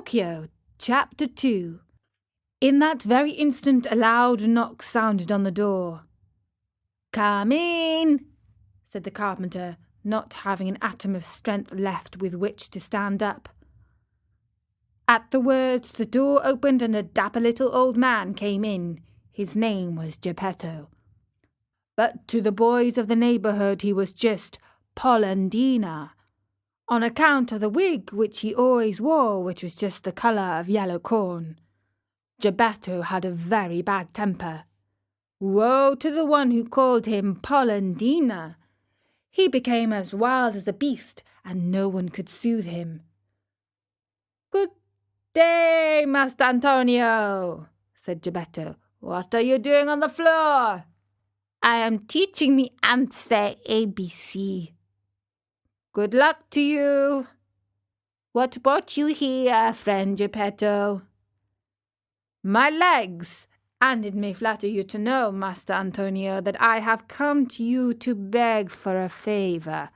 Pinocchio, Chapter 2. In that very instant a loud knock sounded on the door. "Come in," said the carpenter, not having an atom of strength left with which to stand up. At the words the door opened and a dapper little old man came in. His name was Geppetto. But to the boys of the neighbourhood he was just Polendina, on account of the wig which he always wore, which was just the colour of yellow corn. Geppetto had a very bad temper. Woe to the one who called him Polendina! He became as wild as a beast, and no one could soothe him. "Good day, Master Antonio," said Geppetto. "What are you doing on the floor?" "I am teaching the ants their ABC. "Good luck to you. What brought you here, friend Geppetto?" "My legs, and it may flatter you to know, Master Antonio, that I have come to you to beg for a favour."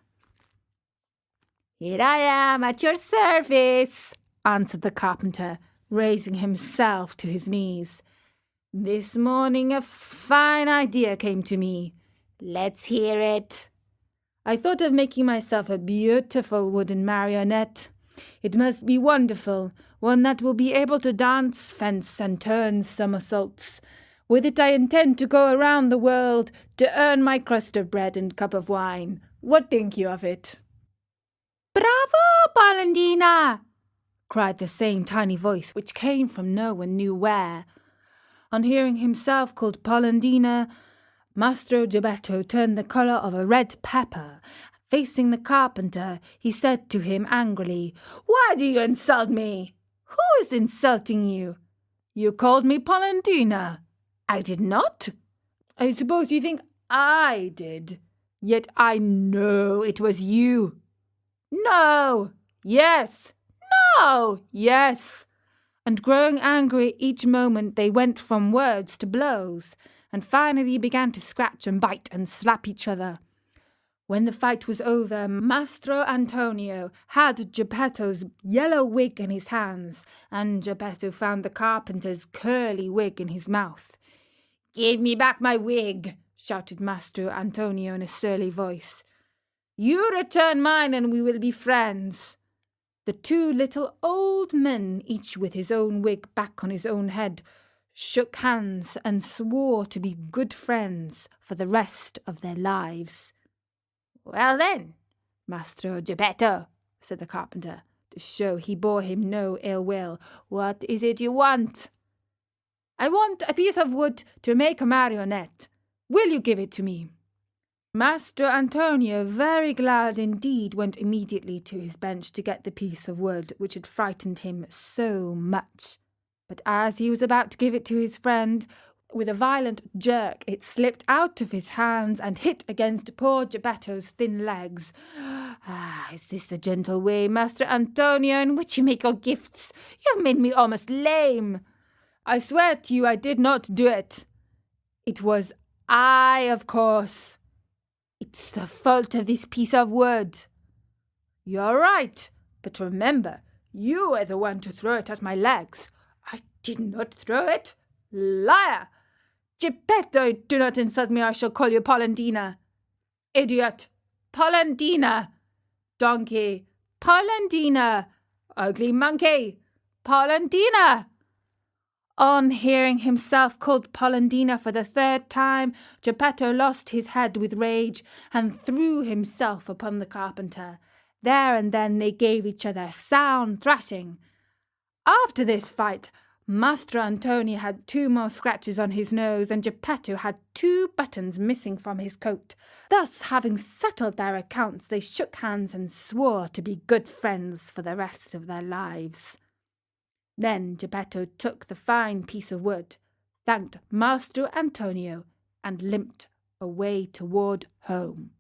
"Here I am at your service," answered the carpenter, raising himself to his knees. "This morning a fine idea came to me." "Let's hear it." "I thought of making myself a beautiful wooden marionette. It must be wonderful, one that will be able to dance, fence, and turn somersaults. With it I intend to go around the world to earn my crust of bread and cup of wine. What think you of it?" "Bravo, Polendina!" cried the same tiny voice, which came from no one knew where. On hearing himself called Polendina, Mastro Geppetto turned the colour of a red pepper. Facing the carpenter, he said to him angrily, "Why do you insult me?" "Who is insulting you?" "You called me Polendina." "I did not." "I suppose you think I did. Yet I know it was you." "No." "Yes." "No." "Yes." And growing angry each moment, they went from words to blows, and finally began to scratch and bite and slap each other. When the fight was over, Mastro Antonio had Geppetto's yellow wig in his hands, and Geppetto found the carpenter's curly wig in his mouth. "Give me back my wig," shouted Mastro Antonio in a surly voice. "You return mine and we will be friends." The two little old men, each with his own wig back on his own head, shook hands and swore to be good friends for the rest of their lives. "Well then, Mastro Geppetto," said the carpenter, to show he bore him no ill will, "what is it you want?" "I want a piece of wood to make a marionette. Will you give it to me?" Mastro Antonio, very glad indeed, went immediately to his bench to get the piece of wood which had frightened him so much. But as he was about to give it to his friend, with a violent jerk it slipped out of his hands and hit against poor Geppetto's thin legs. "Ah, is this the gentle way, Master Antonio, in which you make your gifts? You have made me almost lame." "I swear to you I did not do it." "It was I, of course." "It's the fault of this piece of wood." "You're right, but remember, you were the one to throw it at my legs." "I did not throw it." "Liar!" "Geppetto, do not insult me, or I shall call you Polendina." "Idiot!" "Polendina." "Donkey." "Polendina." "Ugly monkey." "Polendina." On hearing himself called Polendina for the third time, Geppetto lost his head with rage and threw himself upon the carpenter. There and then they gave each other a sound thrashing. After this fight, Mastro Antonio had 2 more scratches on his nose, and Geppetto had 2 buttons missing from his coat. Thus, having settled their accounts, they shook hands and swore to be good friends for the rest of their lives. Then Geppetto took the fine piece of wood, thanked Mastro Antonio, and limped away toward home.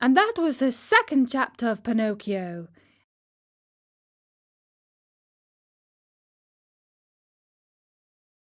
And that was the second chapter of Pinocchio.